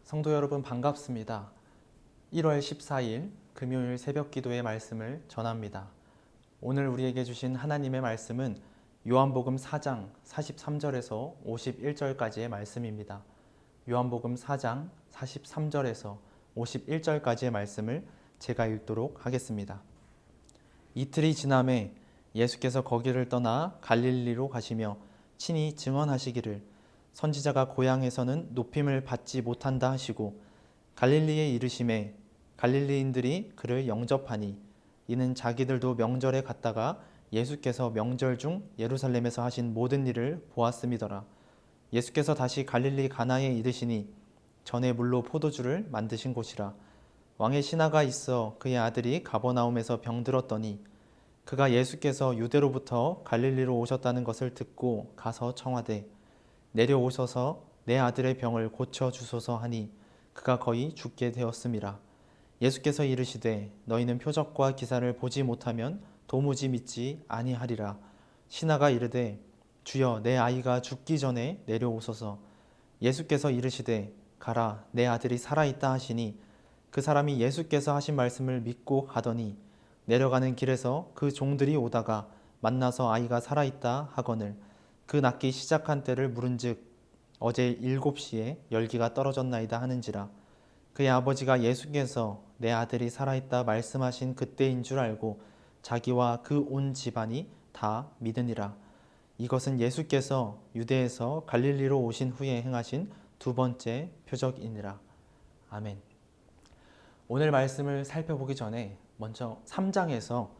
성도 여러분 반갑습니다. 1월 14일 금요일 새벽 기도의 말씀을 전합니다. 오늘 우리에게 주신 하나님의 말씀은 요한복음 4장 43절에서 51절까지의 말씀입니다. 요한복음 4장 43절에서 51절까지의 말씀을 제가 읽도록 하겠습니다. 이틀이 지남에 예수께서 거기를 떠나 갈릴리로 가시며 친히 증언하시기를 선지자가 고향에서는 높임을 받지 못한다 하시고 갈릴리에 이르심에 갈릴리인들이 그를 영접하니 이는 자기들도 명절에 갔다가 예수께서 명절 중 예루살렘에서 하신 모든 일을 보았음이더라. 예수께서 다시 갈릴리 가나에 이르시니 전에 물로 포도주를 만드신 곳이라. 왕의 신하가 있어 그의 아들이 가버나움에서 병들었더니 그가 예수께서 유대로부터 갈릴리로 오셨다는 것을 듣고 가서 청하되 내려오셔서 내 아들의 병을 고쳐 주소서 하니 그가 거의 죽게 되었음이라. 예수께서 이르시되 너희는 표적과 기사를 보지 못하면 도무지 믿지 아니하리라. 신하가 이르되 주여 내 아이가 죽기 전에 내려오소서. 예수께서 이르시되 가라 내 아들이 살아있다 하시니 그 사람이 예수께서 하신 말씀을 믿고 가더니 내려가는 길에서 그 종들이 오다가 만나서 아이가 살아있다 하거늘 그 낳기 시작한 때를 물은즉 어제 7시에 열기가 떨어졌나이다 하는지라. 그의 아버지가 예수께서 내 아들이 살아있다 말씀하신 그때인 줄 알고 자기와 그 온 집안이 다 믿으니라. 이것은 예수께서 유대에서 갈릴리로 오신 후에 행하신 두 번째 표적이니라. 아멘. 오늘 말씀을 살펴보기 전에 먼저 3장에서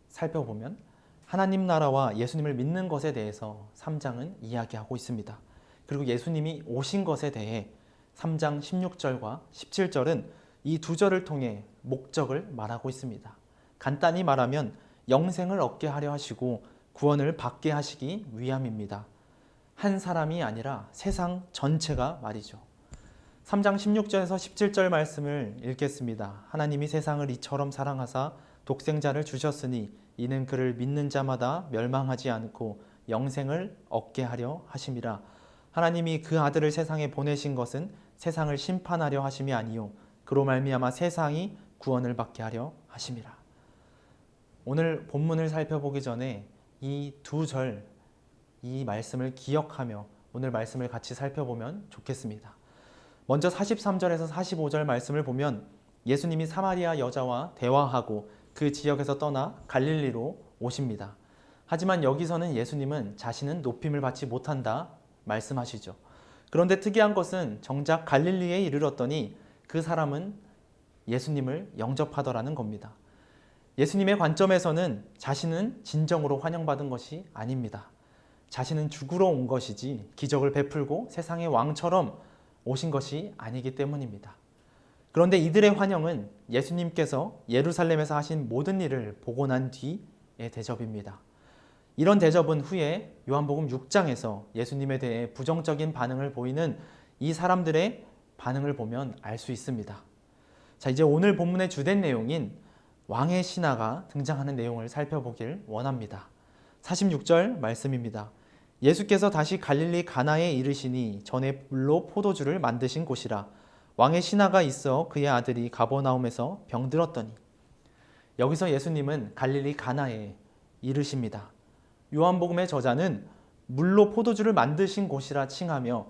살펴보면 하나님 나라와 예수님을 믿는 것에 대해서 3장은 이야기하고 있습니다. 그리고 예수님이 오신 것에 대해 3장 16절과 17절은 이 두 절을 통해 목적을 말하고 있습니다. 간단히 말하면 영생을 얻게 하려 하시고 구원을 받게 하시기 위함입니다. 한 사람이 아니라 세상 전체가 말이죠. 3장 16절에서 17절 말씀을 읽겠습니다. 하나님이 세상을 이처럼 사랑하사 독생자를 주셨으니 이는 그를 믿는 자마다 멸망하지 않고 영생을 얻게 하려 하심이라. 하나님이 그 아들을 세상에 보내신 것은 세상을 심판하려 하심이 아니요 그로 말미암아 세상이 구원을 받게 하려 하심이라. 오늘 본문을 살펴보기 전에 이 두 절, 이 말씀을 기억하며 오늘 말씀을 같이 살펴보면 좋겠습니다. 먼저 43절에서 45절 말씀을 보면 예수님이 사마리아 여자와 대화하고 그 지역에서 떠나 갈릴리로 오십니다. 하지만 여기서는 예수님은 자신은 높임을 받지 못한다 말씀하시죠. 그런데 특이한 것은 정작 갈릴리에 이르렀더니 그 사람은 예수님을 영접하더라는 겁니다. 예수님의 관점에서는 자신은 진정으로 환영받은 것이 아닙니다. 자신은 죽으러 온 것이지 기적을 베풀고 세상의 왕처럼 오신 것이 아니기 때문입니다. 그런데 이들의 환영은 예수님께서 예루살렘에서 하신 모든 일을 보고 난 뒤의 대접입니다. 이런 대접은 후에 요한복음 6장에서 예수님에 대해 부정적인 반응을 보이는 이 사람들의 반응을 보면 알 수 있습니다. 자, 이제 오늘 본문의 주된 내용인 왕의 신하가 등장하는 내용을 살펴보길 원합니다. 46절 말씀입니다. 예수께서 다시 갈릴리 가나에 이르시니 전에 물로 포도주를 만드신 곳이라. 왕의 신하가 있어 그의 아들이 가버나움에서 병들었더니. 여기서 예수님은 갈릴리 가나에 이르십니다. 요한복음의 저자는 물로 포도주를 만드신 곳이라 칭하며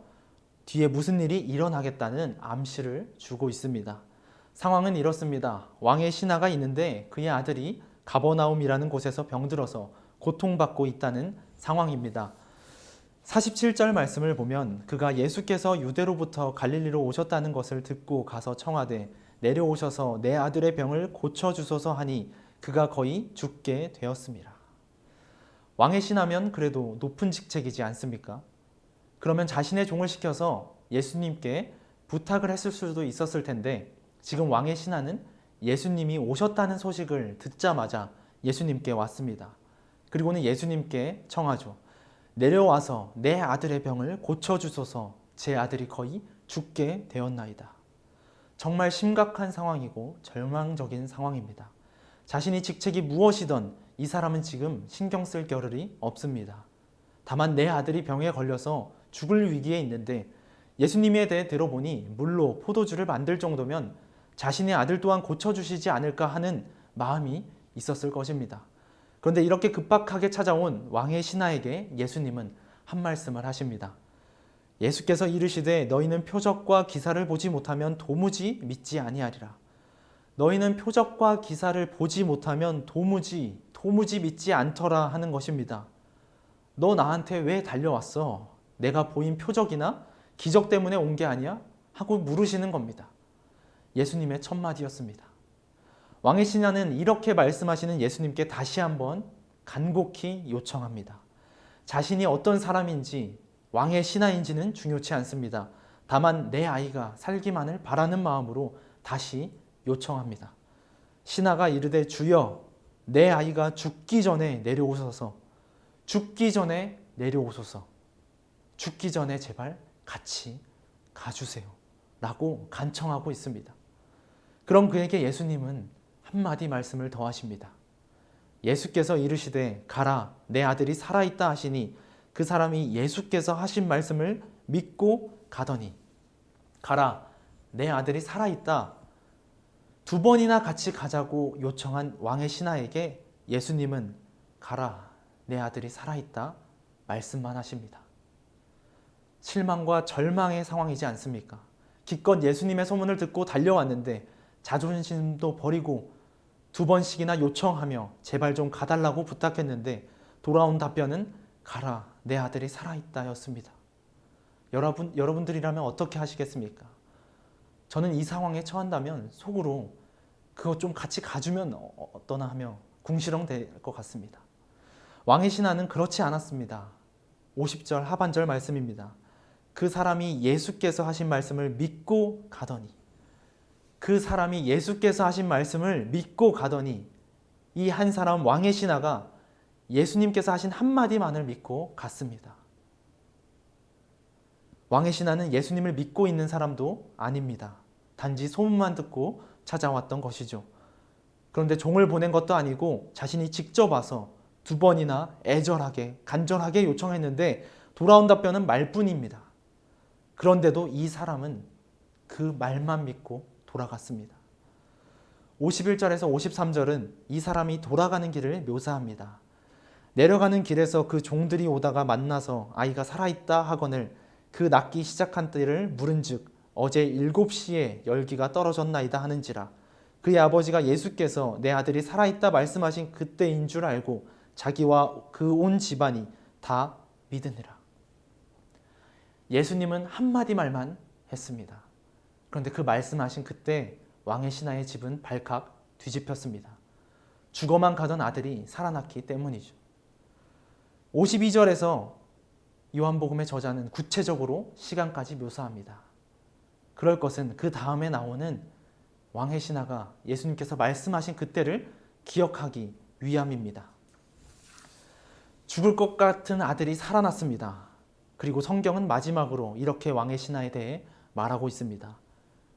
뒤에 무슨 일이 일어나겠다는 암시를 주고 있습니다. 상황은 이렇습니다. 왕의 신하가 있는데 그의 아들이 가버나움이라는 곳에서 병들어서 고통받고 있다는 상황입니다. 47절 말씀을 보면 그가 예수께서 유대로부터 갈릴리로 오셨다는 것을 듣고 가서 청하되 내려오셔서 내 아들의 병을 고쳐주소서 하니 그가 거의 죽게 되었습니다. 왕의 신하면 그래도 높은 직책이지 않습니까? 그러면 자신의 종을 시켜서 예수님께 부탁을 했을 수도 있었을 텐데 지금 왕의 신하는 예수님이 오셨다는 소식을 듣자마자 예수님께 왔습니다. 그리고는 예수님께 청하죠. 내려와서 내 아들의 병을 고쳐주소서. 제 아들이 거의 죽게 되었나이다. 정말 심각한 상황이고 절망적인 상황입니다. 자신이 직책이 무엇이든 이 사람은 지금 신경 쓸 겨를이 없습니다. 다만 내 아들이 병에 걸려서 죽을 위기에 있는데 예수님에 대해 들어보니 물로 포도주를 만들 정도면 자신의 아들 또한 고쳐주시지 않을까 하는 마음이 있었을 것입니다. 그런데 이렇게 급박하게 찾아온 왕의 신하에게 예수님은 한 말씀을 하십니다. 예수께서 이르시되 너희는 표적과 기사를 보지 못하면 도무지 믿지 아니하리라. 너희는 표적과 기사를 보지 못하면 도무지 믿지 않더라 하는 것입니다. 너 나한테 왜 달려왔어? 내가 보인 표적이나 기적 때문에 온 게 아니야? 하고 물으시는 겁니다. 예수님의 첫 마디였습니다. 왕의 신하는 이렇게 말씀하시는 예수님께 다시 한번 간곡히 요청합니다. 자신이 어떤 사람인지 왕의 신하인지는 중요치 않습니다. 다만 내 아이가 살기만을 바라는 마음으로 다시 요청합니다. 신하가 이르되 주여 내 아이가 죽기 전에 내려오소서. 죽기 전에 내려오소서. 죽기 전에 제발 같이 가주세요. 라고 간청하고 있습니다. 그럼 그에게 예수님은 한마디 말씀을 더하십니다. 예수께서 이르시되 가라 내 아들이 살아있다 하시니 그 사람이 예수께서 하신 말씀을 믿고 가더니 가라 내 아들이 살아있다. 두 번이나 같이 가자고 요청한 왕의 신하에게 예수님은 가라 내 아들이 살아있다 말씀만 하십니다. 실망과 절망의 상황이지 않습니까? 기껏 예수님의 소문을 듣고 달려왔는데 자존심도 버리고 두 번씩이나 요청하며 제발 좀 가달라고 부탁했는데 돌아온 답변은 가라 내 아들이 살아있다 였습니다. 여러분들이라면 어떻게 하시겠습니까? 저는 이 상황에 처한다면 속으로 그거 좀 같이 가주면 어떠나 하며 궁시렁 될 것 같습니다. 왕의 신하는 그렇지 않았습니다. 50절 하반절 말씀입니다. 그 사람이 예수께서 하신 말씀을 믿고 가더니 그 사람이 예수께서 하신 말씀을 믿고 가더니 이 한 사람 왕의 신하가 예수님께서 하신 한마디만을 믿고 갔습니다. 왕의 신하는 예수님을 믿고 있는 사람도 아닙니다. 단지 소문만 듣고 찾아왔던 것이죠. 그런데 종을 보낸 것도 아니고 자신이 직접 와서 두 번이나 애절하게 간절하게 요청했는데 돌아온 답변은 말뿐입니다. 그런데도 이 사람은 그 말만 믿고 돌아갔습니다. 51절에서 53절은 이 사람이 돌아가는 길을 묘사합니다. 내려가는 길에서 그 종들이 오다가 만나서 아이가 살아있다 하거늘 그 낫기 시작한 때를 물은즉 어제 7시에 열기가 떨어졌나이다 하는지라. 그의 아버지가 예수께서 내 아들이 살아있다 말씀하신 그때인 줄 알고 자기와 그 온 집안이 다 믿으니라. 예수님은 한마디 말만 했습니다. 그런데 그 말씀하신 그때 왕의 신하의 집은 발칵 뒤집혔습니다. 죽어만 가던 아들이 살아났기 때문이죠. 52절에서 요한복음의 저자는 구체적으로 시간까지 묘사합니다. 그럴 것은 그 다음에 나오는 왕의 신하가 예수님께서 말씀하신 그때를 기억하기 위함입니다. 죽을 것 같은 아들이 살아났습니다. 그리고 성경은 마지막으로 이렇게 왕의 신하에 대해 말하고 있습니다.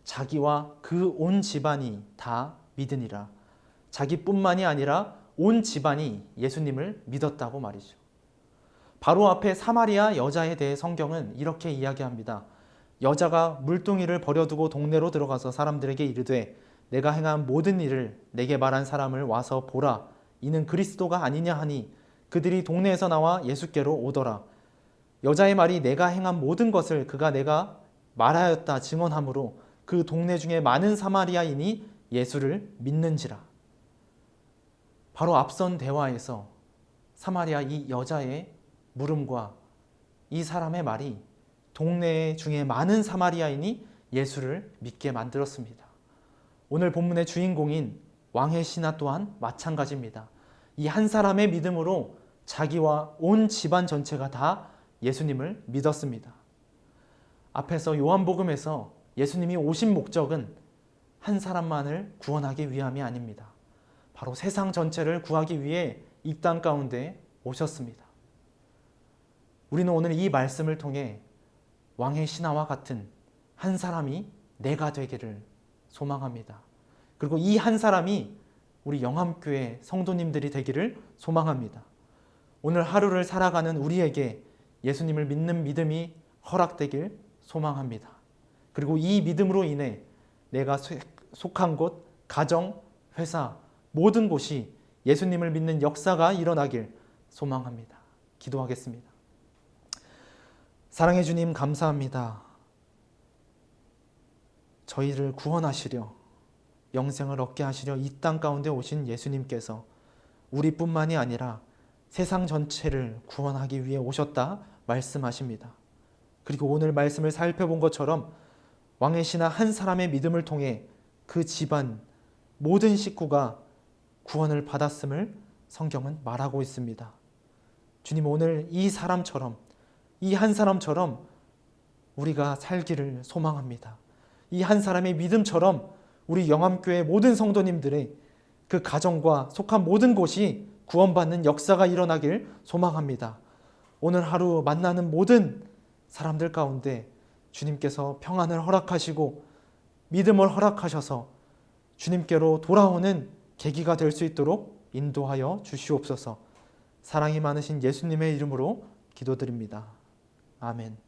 자기와 그 온 집안이 다 믿으니라. 자기뿐만이 아니라 온 집안이 예수님을 믿었다고 말이죠. 바로 앞에 사마리아 여자에 대해 성경은 이렇게 이야기합니다. 여자가 물동이를 버려두고 동네로 들어가서 사람들에게 이르되 내가 행한 모든 일을 내게 말한 사람을 와서 보라. 이는 그리스도가 아니냐 하니 그들이 동네에서 나와 예수께로 오더라. 여자의 말이 내가 행한 모든 것을 그가 내가 말하였다 증언하므로 그 동네 중에 많은 사마리아인이 예수를 믿는지라. 바로 앞선 대화에서 사마리아 이 여자의 물음과 이 사람의 말이 동네 중에 많은 사마리아인이 예수를 믿게 만들었습니다. 오늘 본문의 주인공인 왕의 신하 또한 마찬가지입니다. 이 한 사람의 믿음으로 자기와 온 집안 전체가 다 예수님을 믿었습니다. 앞에서 요한복음에서 예수님이 오신 목적은 한 사람만을 구원하기 위함이 아닙니다. 바로 세상 전체를 구하기 위해 이 땅 가운데 오셨습니다. 우리는 오늘 이 말씀을 통해 왕의 신하와 같은 한 사람이 내가 되기를 소망합니다. 그리고 이 한 사람이 우리 영암교회 성도님들이 되기를 소망합니다. 오늘 하루를 살아가는 우리에게 예수님을 믿는 믿음이 허락되길 소망합니다. 그리고 이 믿음으로 인해 내가 속한 곳, 가정, 회사, 모든 곳이 예수님을 믿는 역사가 일어나길 소망합니다. 기도하겠습니다. 사랑해 주님, 감사합니다. 저희를 구원하시려, 영생을 얻게 하시려 이 땅 가운데 오신 예수님께서 우리뿐만이 아니라 세상 전체를 구원하기 위해 오셨다 말씀하십니다. 그리고 오늘 말씀을 살펴본 것처럼 왕의 신하 한 사람의 믿음을 통해 그 집안 모든 식구가 구원을 받았음을 성경은 말하고 있습니다. 주님, 오늘 이 사람처럼, 이 한 사람처럼 우리가 살기를 소망합니다. 이 한 사람의 믿음처럼 우리 영암교회 모든 성도님들의 그 가정과 속한 모든 곳이 구원받는 역사가 일어나길 소망합니다. 오늘 하루 만나는 모든 사람들 가운데 주님께서 평안을 허락하시고 믿음을 허락하셔서 주님께로 돌아오는 계기가 될 수 있도록 인도하여 주시옵소서. 사랑이 많으신 예수님의 이름으로 기도드립니다. 아멘.